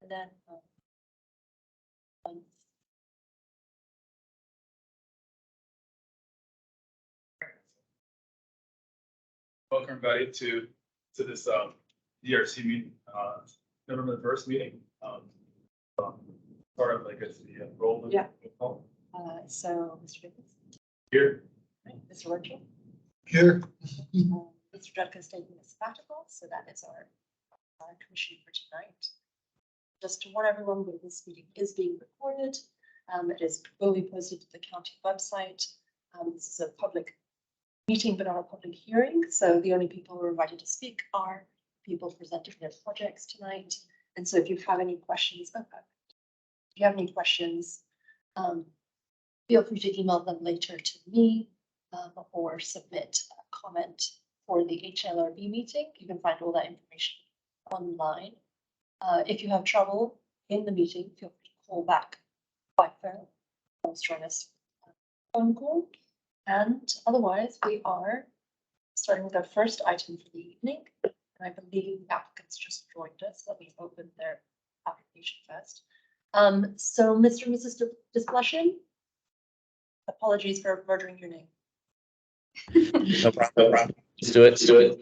And then welcome everybody to this DRC meeting, November the 1st meeting. Part of like the role. Yeah. So Mr. Davis. Here. Right, Mr. Workshop. Here. Mr. Judkins taking a sabbatical, so that is our commission for tonight. Just to warn everyone that this meeting is being recorded. It will be posted to the county website. This is a public meeting, but not a public hearing. So the only people who are invited to speak are people presenting their projects tonight. And so if you have any questions, feel free to email them later to me or submit a comment for the HALRB meeting. You can find all that information online. If you have trouble in the meeting, feel free to call back by phone. Let's join us phone call. And otherwise, we are starting with our first item for the evening. And I believe the applicants just joined us. Let me open their application first. So Mr. and Mrs. Displetion, apologies for murdering your name. No problem. Let's do it.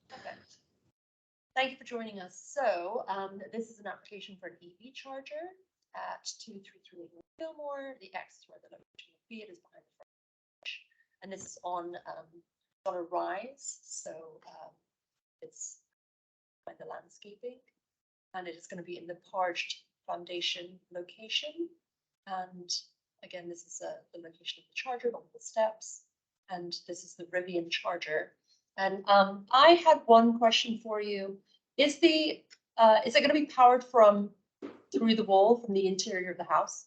Perfect. Thank you for joining us. So this is an application for an EV charger at 233 Fillmore. The X is where the location will be. It is behind the front. And this is on a rise, so it's by the landscaping, and it is going to be in the Parched Foundation location. And again, this is the location of the charger, but with the steps, and this is the Rivian charger. And I had one question for you: is it going to be powered from through the wall from the interior of the house?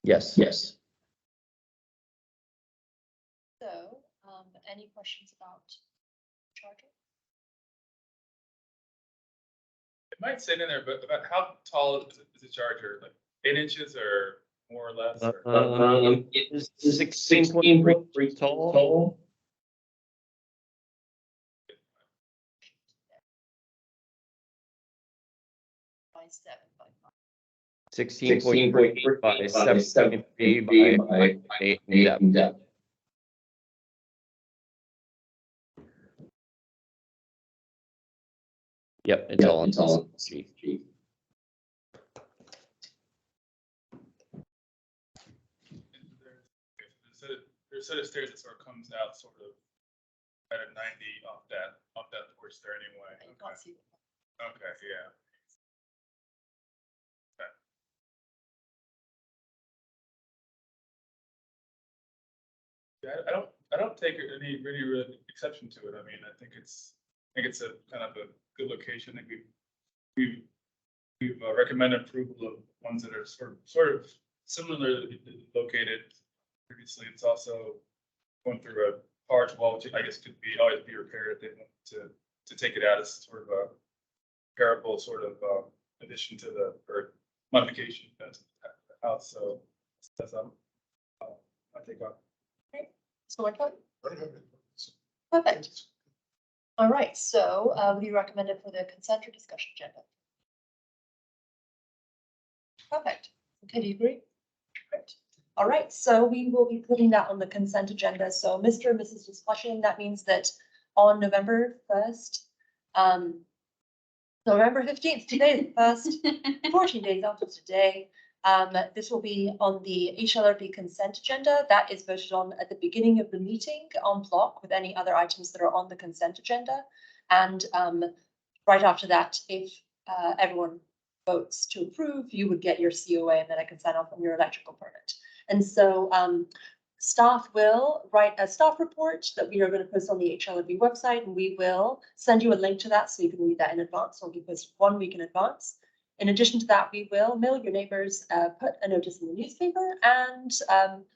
Yes. So, any questions about charger? It might sit in there, but about how tall is the charger? Like 8 inches or more or less? Or? It is 16.3 tall. By 7 by 16.3 by 7.3 by 8 in depth. Yep, it's all on G. There's a set of stairs that sort of comes out sort of at a 90 off that porch there anyway. You can't see it. Okay, yeah. Yeah, I don't take any really exception to it. I mean, I think it's a kind of a good location. I think we've recommended approval of ones that are sort of similarly located previously. It's also going through a large wall, which I guess could always be repaired if they want to take it out as sort of a repairable sort of addition to or modification to the house. So that's I think So what about? Perfect. All right, so would you recommend it for the consent or discussion agenda? Perfect. Okay, do you agree? Great. All right, so we will be putting that on the consent agenda. So Mr. and Mrs. Displetion, that means that on November 1st, November 15th, today is the 1st, 14 days after today, this will be on the HALRB consent agenda. That is voted on at the beginning of the meeting en bloc with any other items that are on the consent agenda. And right after that, if everyone votes to approve, you would get your COA and then I can sign off on your electrical permit. And so staff will write a staff report that we are going to post on the HALRB website, and we will send you a link to that so you can read that in advance. So it'll be posted 1 week in advance. In addition to that, we will mail your neighbors, put a notice in the newspaper, and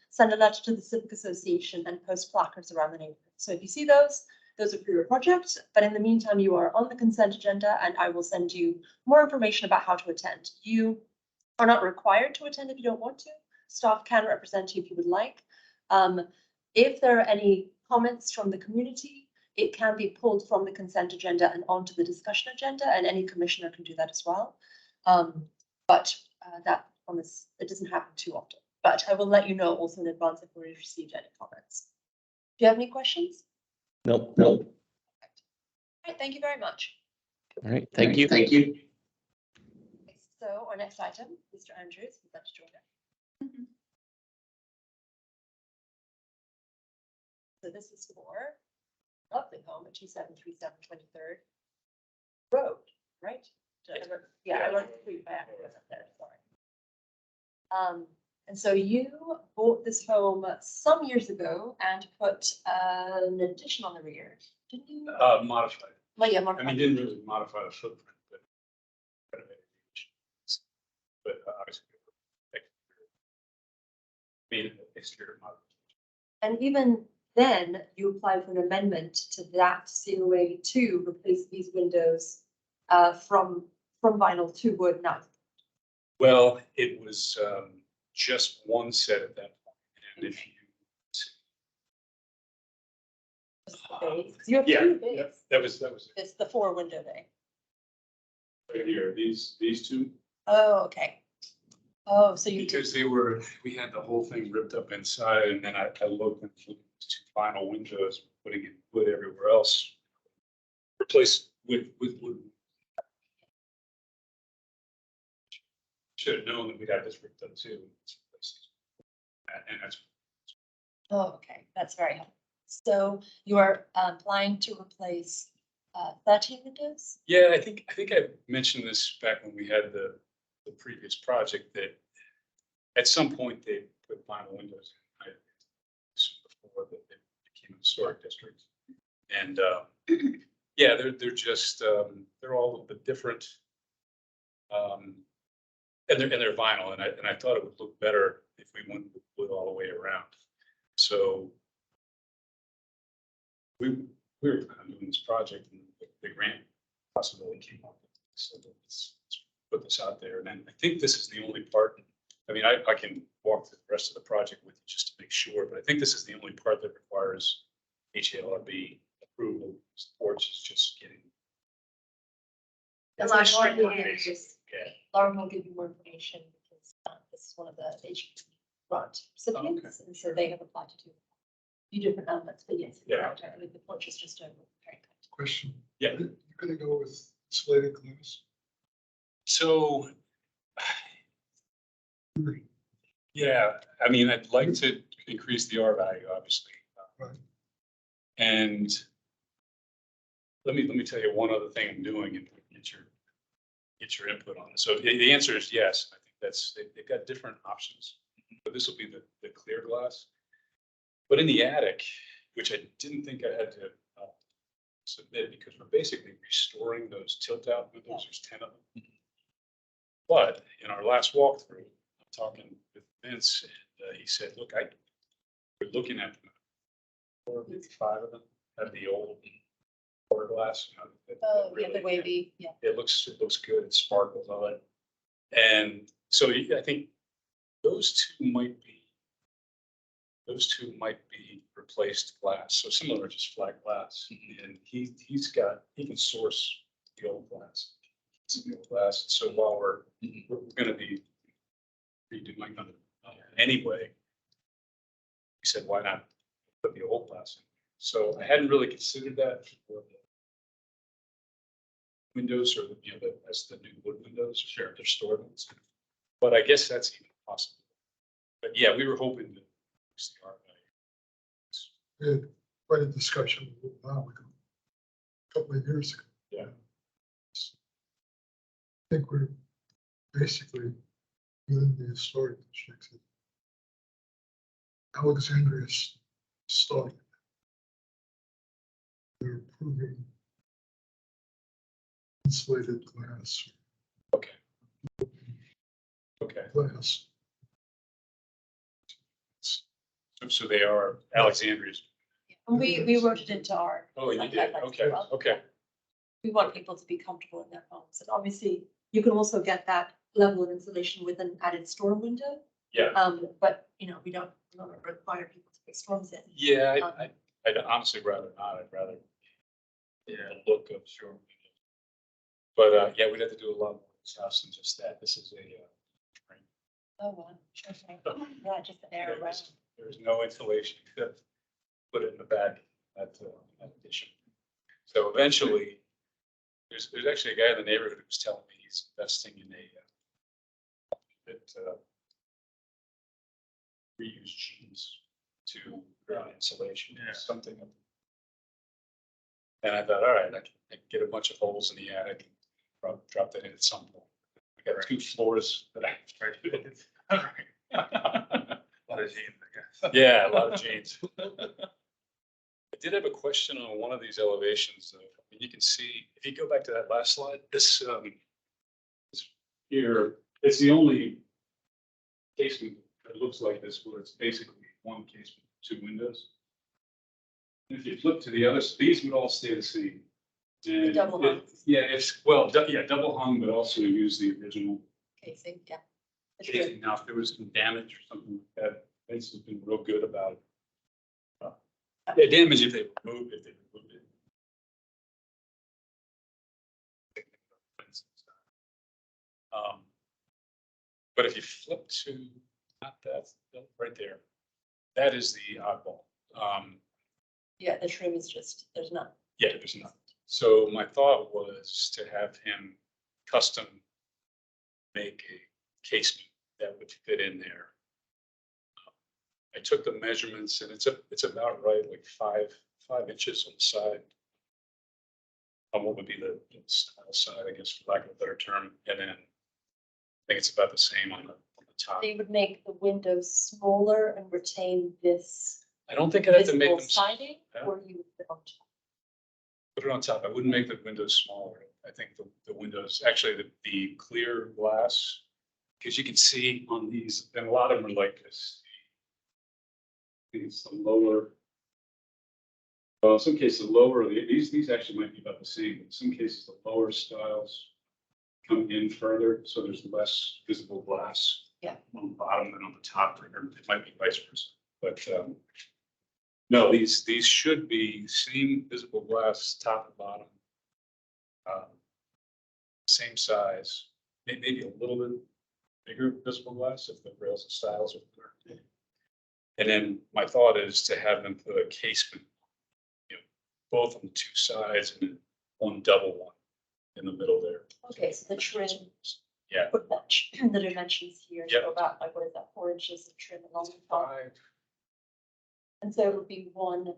send a letter to the Civic Association and post placards around the neighborhood. So if you see those are for your project. But in the meantime, you are on the consent agenda, and I will send you more information about how to attend. You are not required to attend if you don't want to. Staff can represent you if you would like. If there are any comments from the community, it can be pulled from the consent agenda and onto the discussion agenda, and any commissioner can do that as well. But that promise, it doesn't happen too often. But I will let you know also in advance if we've received any comments. Do you have any questions? Nope. All right, thank you very much. All right, thank you. So our next item, Mr. Andrews, would like to join us. So this is for lovely home at 2737 23rd Road, right? Yeah, I wrote the street by accident up there, sorry. And so you bought this home some years ago and put an addition on the rear, didn't you? Modified. Well, yeah, I mean, modified. didn't really modify the footprint, but renovated it. But obviously, exterior modification. And even then, you applied for an amendment to that COA to replace these windows from vinyl to wood, not. Well, it was just one set at that point, and if you. Just the bays. 'Cause you have Yeah, two yeah, bays. that was it. It's the 4-window bay. Right here, these two, Oh, okay. Oh, so you. because we had the whole thing ripped up inside, and then I looked and two final windows, putting in wood everywhere else. Replaced with wood. Should have known that we'd have this ripped up too. And that's. Oh, okay, that's very helpful. So you are applying to replace 13 windows? Yeah, I think I mentioned this back when we had the previous project, that at some point they put vinyl windows in. Before that they became a historic district. And yeah, they're just they're all a little bit different. And they're vinyl, and I thought it would look better if we went with wood all the way around. So we were kind of doing this project, and the grant possibility came up. So let's put this out there. And then I think this is the only part. I mean, I can walk through the rest of the project with you just to make sure, but I think this is the only part that requires HALRB approval. The porch is just getting. That's That's why right. Lauren will give you- Okay. Lauren will give you more information because this is one of the HQ grant recipients, and so they have applied to do a few different elements, but yes, Yeah. you're right, I believe the porch is just over. Very good. Question. Yeah. You're gonna go with insulated glass? So. Yeah, I mean, I'd like to increase the R value, obviously. Right. And let me tell you one other thing I'm doing and get your input on it. So the answer is yes. I think they've got different options, but this will be the clear glass. But in the attic, which I didn't think I had to submit, because we're basically restoring those tilt out windows. There's 10 of them. But in our last walkthrough, I'm talking with Vince, and he said, look, we're looking at them. 4, maybe 5 of them have the old core glass. You know, that Oh, yeah, really- the wavy, yeah. It looks good. It sparkles on it. And so I think those two might be replaced glass. So some of them are just flat glass. And he can source the old glass. The old glass. So while we're going to be redoing them anyway, he said, why not put the old glass in? So I hadn't really considered that for the windows, or as the new wood windows. Sure, they're stored ones. But I guess that's even possible. But yeah, we were hoping to use the R value. We had quite a discussion a little while ago, a couple of years ago. Yeah. I think we're basically within the historic district. Alexandria's starting. They're approving insulated glass. Okay. Okay. Glass. So they are Alexandria's. And we wrote it into our. Oh, you did? guidelines as Okay, well. okay. We want people to be comfortable in their homes, and obviously you can also get that level of insulation with an added storm window. Yeah. But we don't require people to put storms in. Yeah, I'd honestly rather not. I'd rather the look of sure. But yeah, we'd have to do a lot more this house than just that. This is a, frame. Oh, wow. Okay. Yeah, just the air around. There's no insulation except put it in the back at that addition. So eventually, there's actually a guy in the neighborhood who was telling me he's investing in reuse jeans to ground insulation, Yeah. something. And I thought, all right, I can get a bunch of holes in the attic, and drop that in at some point. I got 2 floors that I. A lot of jeans, I guess. Yeah, a lot of jeans. I did have a question on one of these elevations, though. I mean, you can see, if you go back to that last slide, this here, it's the only casement that looks like this, where it's basically one casement, 2 windows. And if you flip to the others, these would all stay the same. And double hung. Yeah, it's, well, yeah, double hung, but also use the original Casing, yeah. It's casing. good. Now, if there was some damage or something like that, Vince has been real good about it. Yeah, damage if they removed it. But if you flip to, not that, right there, that is the oddball. Yeah, the trim is just, there's none. Yeah, there's none. So my thought was to have him custom make a casement that would fit in there. I took the measurements and it's about right, like 5 inches on the side. On what would be the style side, I guess, for lack of a better term, and then I think it's about the same on the top. They would make the windows smaller and retain this I don't think I'd have to make visible them. siding, Yeah. or you would put on top. Put it on top. I wouldn't make the windows smaller. I think the windows, actually the clear glass, because you can see on these, and a lot of them are like this. I think it's the lower. Well, in some cases, the lower, these actually might be about the same. In some cases, the lower styles come in further, so there's less visible glass. Yeah. On the bottom than on the top, or it might be vice versa. But no, these should be same visible glass, top and bottom. Same size, maybe a little bit bigger visible glass if the rails and styles are bigger. And then my thought is to have them put a casement, both on 2 sides and then one double one in the middle there. Okay, so the trim. Yeah. Put that, the dimensions here, Yep. so about, like, what is that, 4 inches of trim along the top. 5. And so it would be one,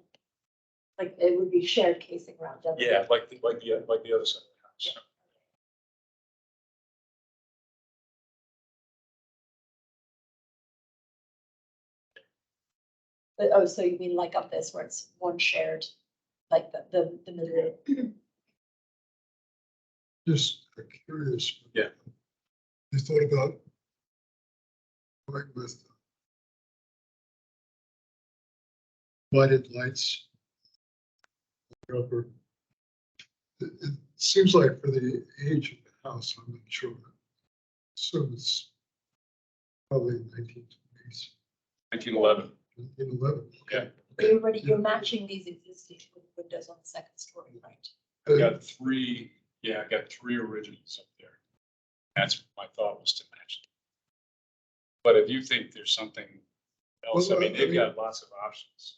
like, it would be shared casing around. Yeah, like the other side of the house. Yeah. But, oh, so you mean like up this where it's one shared, like the middle? Just curious. Yeah. You thought about going with lighted lights. Upper. It seems like for the age of the house, I'm not sure. So it's probably 1920s, 1911. 1911. Yeah. You're matching these existing windows on the second story, right? I got 3, yeah, I got 3 originals up there. That's my thought was to match them. But if you think there's something else, I Well, mean, I they've mean- got lots of options.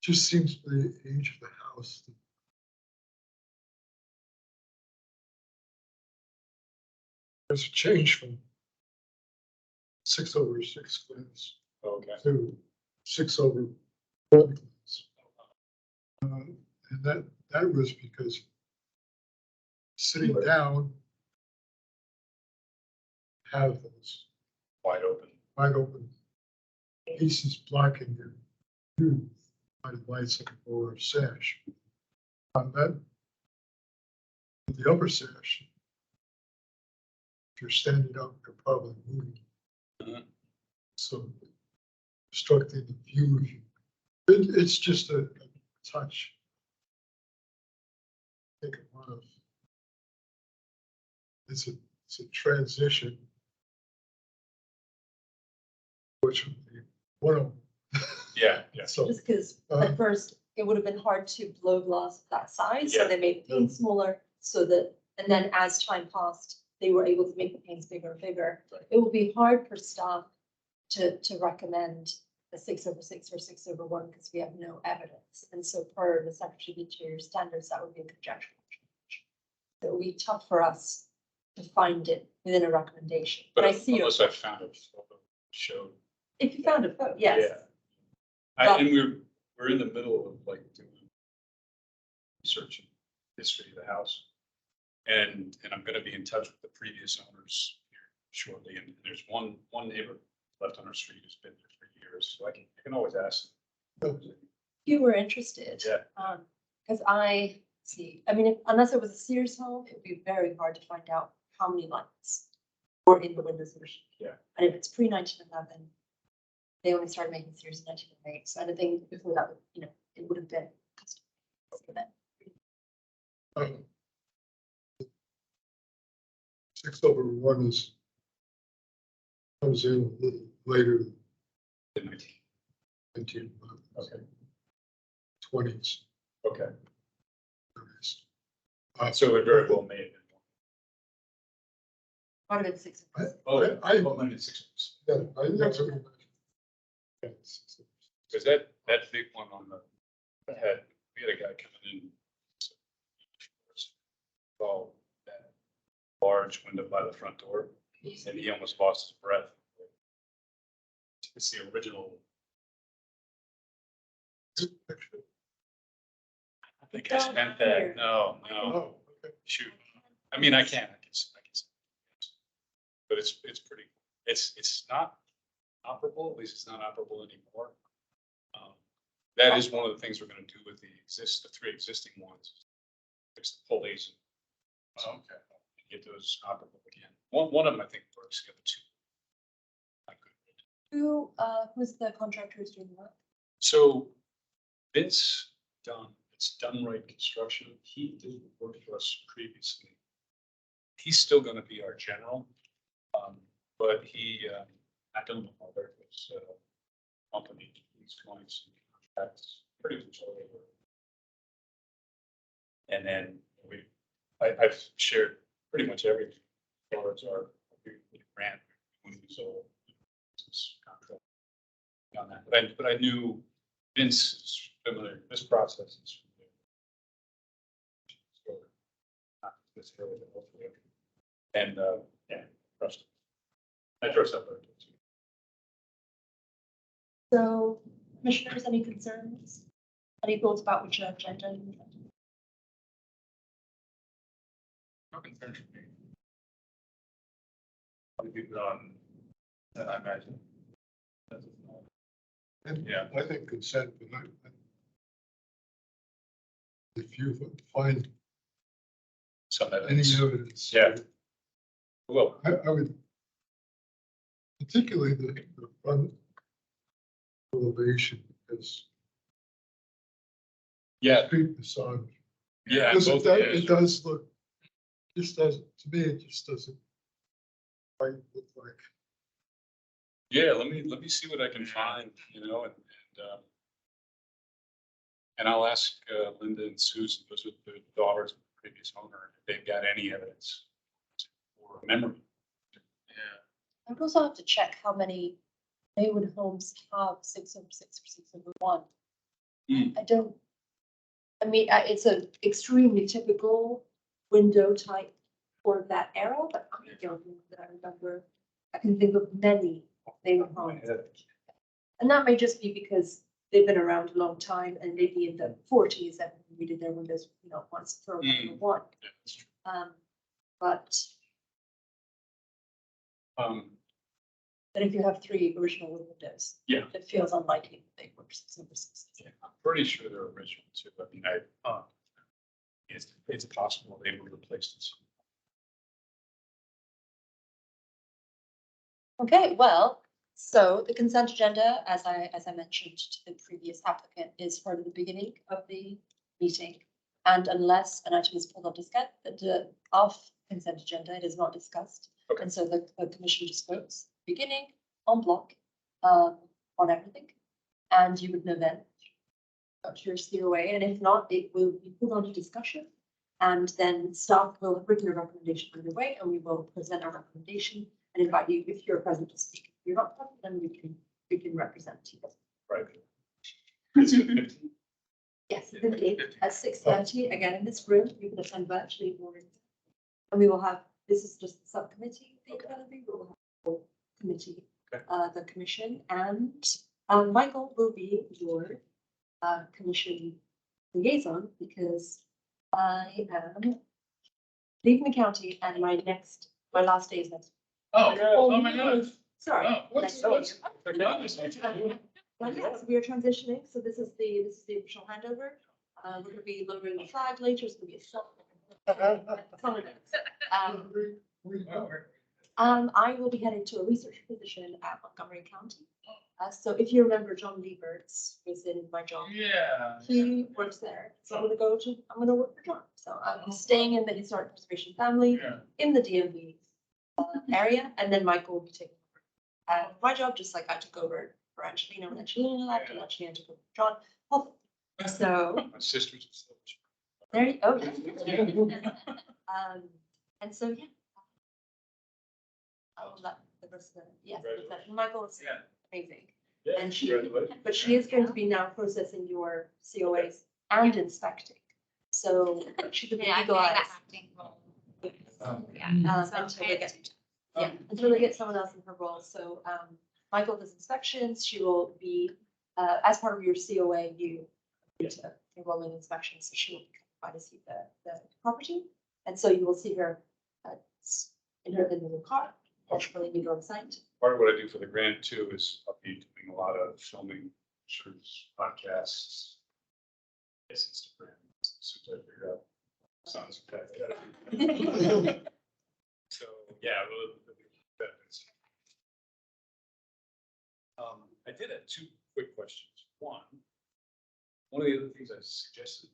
Just seems for the age of the house. There's a change from 6/6 glass Okay. to 6/1 glass. And that was because sitting down, have those Wide open. wide open pieces blocking your view by the lights or sash. On that, the upper sash, if you're standing up, you're probably moving. Mhm. So obstructing the view, it's just a touch. Take a lot of. It's a transition. Which one of them. Yeah, yeah. So Just because Uh, at first it would have been hard to blow glass that size, so Yeah. they made the panes smaller so that, and then as time passed, they were able to make the panes bigger and bigger. Right. It would be hard for staff to recommend a 6/6 or 6/1 because we have no evidence. And so per the Secretary of Interior standards, that would be a conjectural change. So it would be tough for us to find it within a recommendation. But I see your, Unless I found a photo showed. if you found a photo, yes. Yeah. And we're in the middle of like doing research and history of the house. And I'm gonna be in touch with the previous owners here shortly, and there's one neighbor left on our street who's been there for years, so I can always ask them. If you were interested. Yeah. Because I see, I mean, unless it was a Sears home, it would be very hard to find out how many lights were in the windows of the machine. Yeah. And if it's pre-1911, they only started making Sears in 1908, so anything before that, it would have been custom. for them. 6/1 comes in a little later than 19, Okay. 20s. Okay, 30s. so it very well may have been. Might have been 6. Oh, yeah. I- Well, maybe 6 months. Yeah, I think that's what. Because that big one on the, we had a guy coming in. Saw that large window by the front door, and he almost lost his breath. It's the original. I think I spent that, no, Oh, okay. shoot. I mean, I can. But it's pretty, it's not operable, at least it's not operable anymore. That is one of the things we're gonna do with the three existing ones. Fix the pulleys. Okay. And get those operable again. One of them, I think, works, the other two. Not good. Who's the contractor who's doing the work? So Vince Dunn, it's Done Right Construction. He did work for us previously. He's still gonna be our general. But he, I don't know how there was company, he's going some contracts pretty much all over. And then I've shared pretty much everything as far as our grant, so contract on that. But I knew Vince is familiar, this process is familiar. So, not necessarily, but hopefully. And, yeah, trust. I trust that. So, commissioners, any concerns? Any thoughts about which agenda? you would like to- No concern for me. I'll keep it on, I imagine. And Yeah. I think consent, but if you find Some any evidence. evidence. Yeah. Well, I would, particularly the front elevation is yeah, street facade. yeah. Because both it is. does look, just doesn't, to me, it just doesn't quite look like. Yeah, let me see what I can find, and I'll ask Linda and Susan, those are the daughters of the previous owner, if they've got any evidence or memory. Yeah. I would also have to check how many Maywood homes have 6/6 or 6/1. Hmm. I mean, it's an extremely typical window type for that era, but I don't know that I remember. I can think of many Maywood homes. And that may just be because they've been around a long time and maybe in the 40s that we did their windows, once for one. Yeah, that's true. But if you have 3 original windows. Yeah. It feels unlikely that they were 6/6. Yeah, I'm pretty sure they're original too. I mean, it's possible they were replaced in some. Okay, well, so the consent agenda, as I mentioned to the previous applicant, is for the beginning of the meeting. And unless an item is pulled off consent agenda, it is not discussed. Okay. And so the commission just votes beginning en bloc on everything. And you would know then about your COA, and if not, it will be put on to discussion. And then staff will have written a recommendation either way, and we will present our recommendation and invite you, if you're present, to speak. If you're not present, then we can represent you. Right. It's the 15th. Yes, the date at 6:30, again in this room, you can attend virtually or. And we will have, this is just the subcommittee, the HALRB, we will have a full committee, Okay. The commission, and Michael will be your commission liaison, because I am leaving the county and my last day is next. Oh my goodness. Sorry. Oh, Next what's- week. Yes, we are transitioning, so this is the official handover. We're gonna be lowering the flag later, it's gonna be a song. I will be headed to a research position at Montgomery County. So if you remember, John Liebert's was in my job. Yeah. He works there, so I'm gonna work for John. So I'm staying in the historic preservation family Yeah. in the DMV area, and then Michael will be taking over my job, just like I took over for Angelina when Angelina left, and Angelina took over for John. So My sister's. a soldier. there you go. And so, yeah. I will let the rest of the, yes, Michael is Yeah. amazing. Yeah, And she- congratulations. But she is going to be now processing your COAs and inspecting. So she could be Yeah, I'm legal getting that eyes. acting role. Oh. Yeah. Until they get, until they get someone else in her role. So Michael does inspections. She will be, as part of your COA, you need to enroll in inspections. So she will try to see the property. And so you will see her in the new car, or she'll really meet her on site. Part of what I do for the grant too is I'll be doing a lot of filming, shoots, podcasts. Yes, Instagram, as soon as I figure out. Sounds okay. So, yeah. Benefits. I did have two quick questions. One of the other things I suggested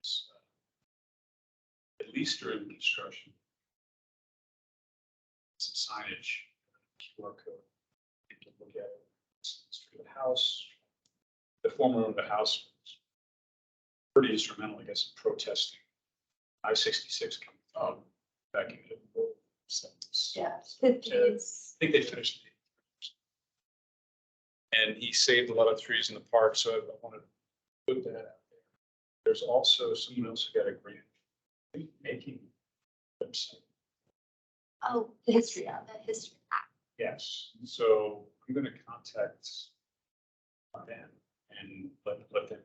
is at least during construction, some signage, QR code. You can look at it. Street of the house. The former owner of the house was pretty instrumental, I guess, in protesting I-66 coming out back in the 70s. Yeah. I think they finished it. And he saved a lot of trees in the park, so I wanted to put that out there. There's also someone else who got a grant making a website. Oh, The history of the history app. Yes, so I'm gonna contact them and let them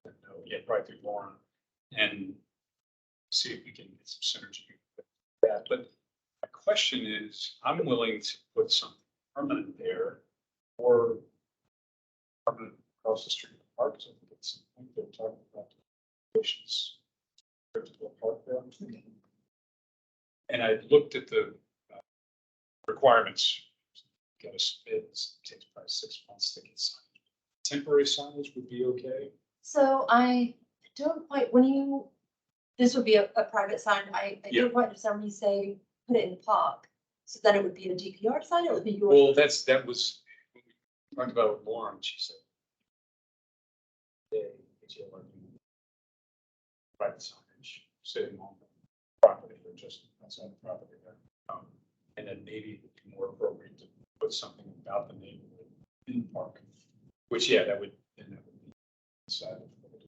know, yeah, probably through Lauren, and see if we can get some synergy with that. But my question is, I'm willing to put something permanent there or permanent across the street of the park. So I think it's something they're talking about patients. Park there. And I looked at the requirements. Got a spit, it takes probably 6 months to get signed. Temporary signage would be okay. So I don't quite, this would be a private sign. I Yeah. don't quite understand when you say put it in the park. So then it would be a DPR sign, it would be your. Well, that was, when we talked about it with Lauren, she said. Private signage sitting on the property or just outside the property there. And then maybe it would be more appropriate to put something about the neighborhood in the park, which, yeah, that would be inside.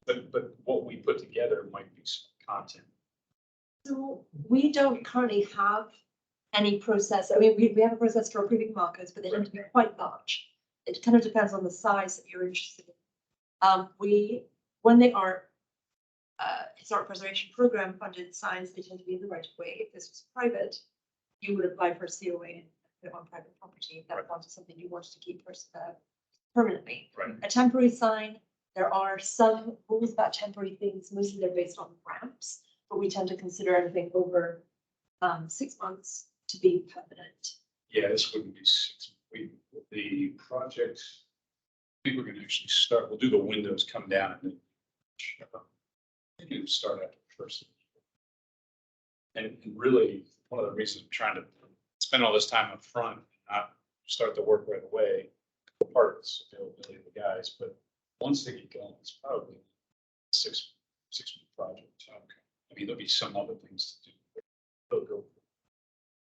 But what we put together might be some content. So we don't currently have any process. I mean, we have a process for approving markers, but they tend to be quite large. It kind of depends on the size that you're interested in. When they are historic preservation program funded signs, they tend to be in the right of way. If this was private, you would apply for a COA and put it on private property if that Right. wanted something you wanted to keep permanently. Right. A temporary sign, there are some rules about temporary things. Mostly they're based on ramps, but we tend to consider anything over 6 months to be permanent. Yeah, this wouldn't be the project. I think we're gonna actually start, we'll do the windows come down and then. I think it'll start after the first. And really, one of the reasons I'm trying to spend all this time up front, and not start the work right away, part of it's availability of the guys, but once they get going, it's probably six-month project. Okay. I mean, there'll be some other things to do. They'll go.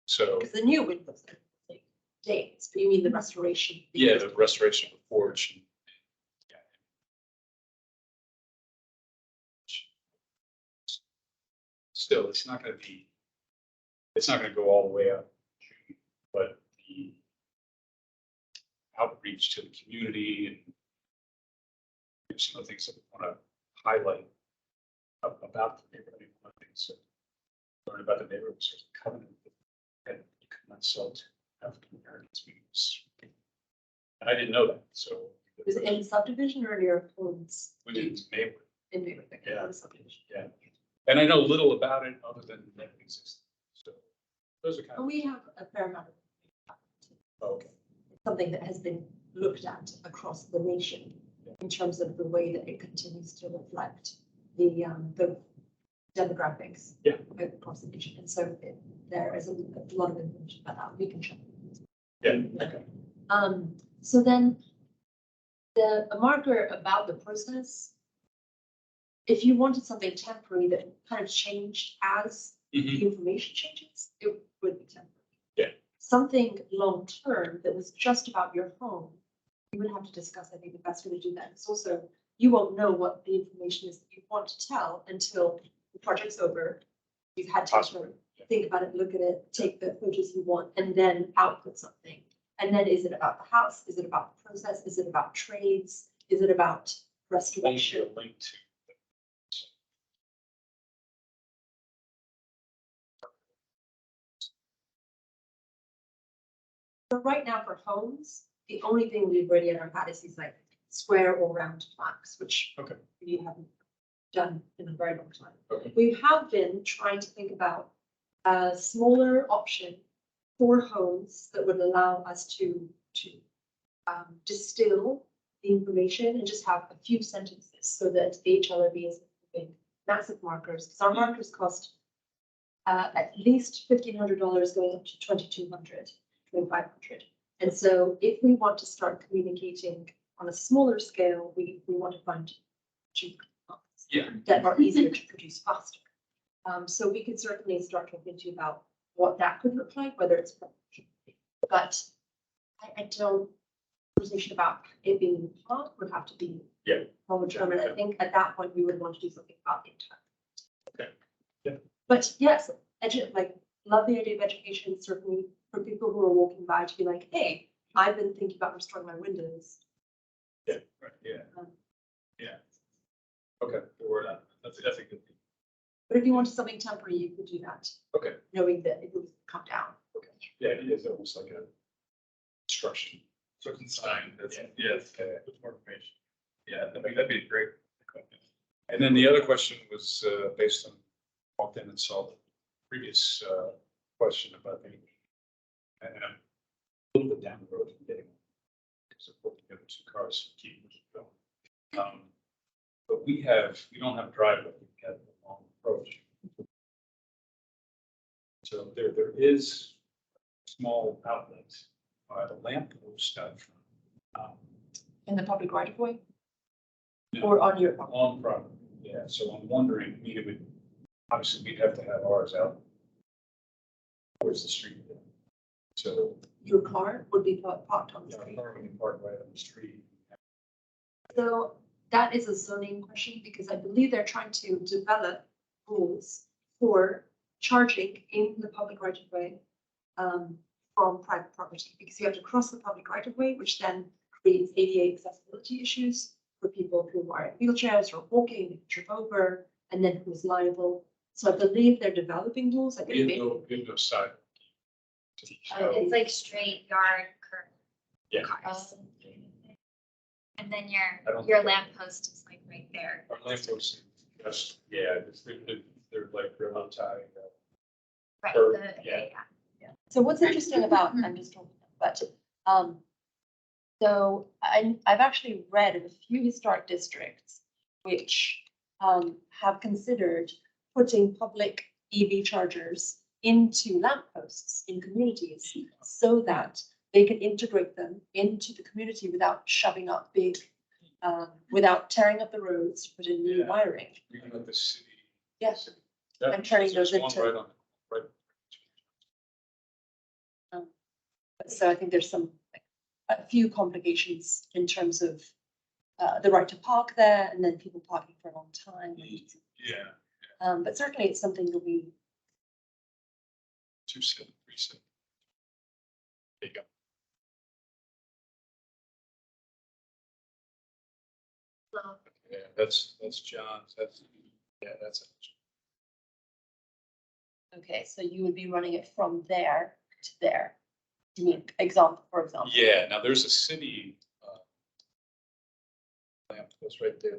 So, Because the new windows are like dates, but you mean the restoration? yeah, the restoration of the porch. And, yeah. Still, it's not going to go all the way up, but the outreach to the community and some of the things that we want to highlight about the neighborhood. One of the things that learn about the neighborhood was a covenant that you could not sell to African Americans. And I didn't know that, so. Was it in subdivision or near homes? We did neighborhood, In neighborhood, Yeah. in subdivision. yeah. And I know little about it other than that it exists. So those are kind But of, we have a fair amount of okay. something that has been looked at across the nation in terms of the way that it continues to reflect the demographics Yeah. across the nation. And so there is a lot of information about that. We can check. Yeah, okay. So then a marker about the process, if you wanted something temporary that kind of changed as Mhm. the information changes, it would be temporary. Yeah. Something long-term that was just about your home, you would have to discuss, I think, the best way to do that. It's also, you won't know what the information is that you want to tell until the project's over. You've had time Possibly, to yeah. think about it, look at it, take the photos you want, and then output something. And then is it about the house? Is it about the process? Is it about trades? Is it about restoration? A link to. So right now for homes, the only thing we've really ever had is these like square or round plaques, which Okay. we haven't done in a very long time. Okay. We have been trying to think about a smaller option for homes that would allow us to distill the information and just have a few sentences so that the HLRB is moving massive markers, because our markers cost at least $1,500 going up to $2,200, $2,500. And so if we want to start communicating on a smaller scale, we want to find cheap components Yeah. that are easier to produce faster. So we could certainly start talking to you about what that could look like, whether it's, but I don't, conversation about it being in the park would have to be Yeah. longer term, and I think at that point we would want to do something about the entire. Okay. Yeah. But yes, like, love the idea of education, certainly for people who are walking by to be like, hey, I've been thinking about restoring my windows. Yeah, right, yeah. Um, Yeah. Okay, we're not, that's a good thing. But if you wanted something temporary, you could do that, Okay, knowing that it would come down. yeah, it is almost like a instruction. Certain sign, that's, Yeah. yes, with more information. Yeah, that'd be great. And then the other question was based on, walked in and saw the previous question about the, and I'm a little bit down the road from getting, because of putting together two cars, keep going. But we don't have a driveway, we have a long approach. So there is small outlets, the lamp post out front. In the public right of way No. or on your, On property, yeah, so I'm wondering, I mean, it would, obviously, we'd have to have ours out. Where's the street? So, your car would be parked on the yeah, street. car would be parked right on the street. So that is a zoning question because I believe they're trying to develop rules for charging in the public right of way from private property, because you have to cross the public right of way, which then creates ADA accessibility issues for people who are in wheelchairs or walking, they trip over, and then who's liable. So I believe they're developing rules. I think We have no side. It's like straight yard curb. Yeah. Cars. And then I don't your think- lamppost is like right there. Our lampposts, just, yeah, they're like real tie. Right, Curb, yeah. so. What's interesting about, I'm just talking, but so I've actually read of a few historic districts which have considered putting public EV chargers into lampposts in communities so that they can integrate them into the community without shoving up big without tearing up the roads, to put in new Yeah. wiring. You can let the city. Yes. Yeah, I'm turning there's those one into- Right on, right. So I think there's a few complications in terms of the right to park there and then people parking for a long time. Yeah, But certainly it's something that we, 2737. There you go. Yeah, that's John's, that's it. okay, so you would be running it from there to there. You mean example, for example? Yeah, now there's a city lamp post right there,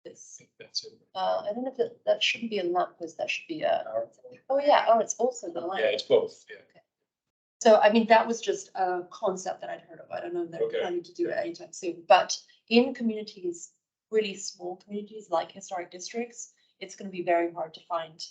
This, that's it. I don't know if that shouldn't be a lamp post, that should be a, oh yeah, oh, it's also the lamp. Yeah, it's both, yeah. So, I mean, that was just a concept that I'd heard of. I don't know that Okay. we're planning to do it anytime soon, but in communities, really small communities like historic districts, it's gonna be very hard to find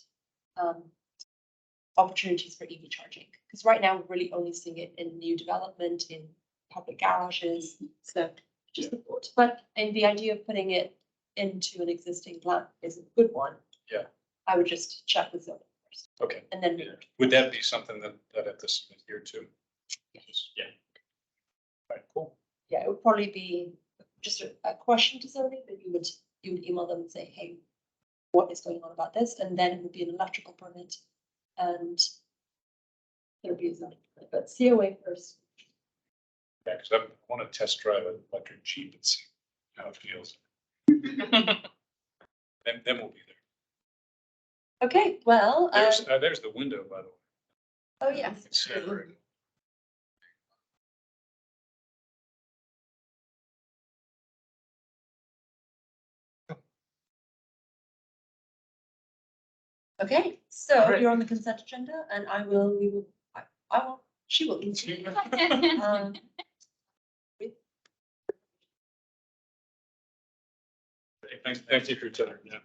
opportunities for EV charging. Because right now, we're really only seeing it in new development, in public garages, so just a thought. But, and the idea of putting it into an existing lamp is a good one. Yeah. I would just check with zoning first, Okay, and then. yeah. Would that be something that I have to submit here too? Yes. Yeah. All right, cool. Yeah, it would probably be just a question to zoning, but you would email them and say, hey, what is going on about this? And then it would be an electrical permit and there would be a zoning permit, but COA first. Yeah, because I want to test drive an electric Jeep and see how it feels. Then we'll be there. Okay, well, There's the window, by the way. oh, yes. Yeah, very good. Okay, so Alright. you're on the consent agenda and she will. Um, Thanks you for your time. Yeah.